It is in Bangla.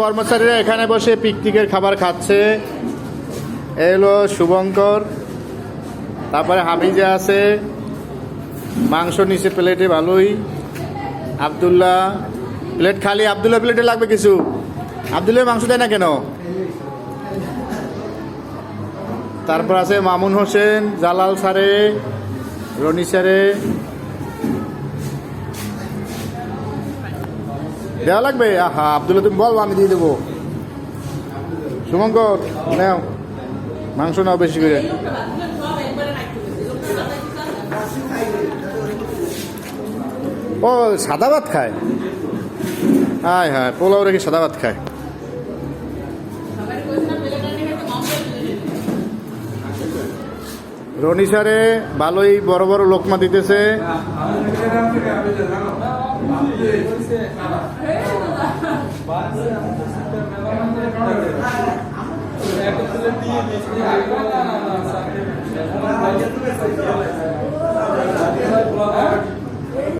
কর্মচারীরা এখানে বসে পিকনিকের খাবার খাচ্ছে। এই হলো শুভঙ্কর, তারপরে হামিজা আছে, মাংস নিচে প্লেটে ভালোই। আবদুল্লাহ প্লেট খালি, আবদুল্লাহ প্লেটে লাগবে কিছু। আবদুল্লাহ মাংস দেয় না কেন? তারপর আছে মামুন হোসেন, জালাল স্যারে, রনি স্যারে। দেওয়া লাগবে? আহা আবদুল্লাহ তুমি বল, আমি দিয়ে দেবো। শুভঙ্কর নাও মাংস, নাও বেশি করে। ও সাদা ভাত খায়? হ্যাঁ হ্যাঁ, পোলাও রেখে সাদা ভাত খায়। রনি স্যারে ভালোই বড় বড় লোকমা দিতেছে।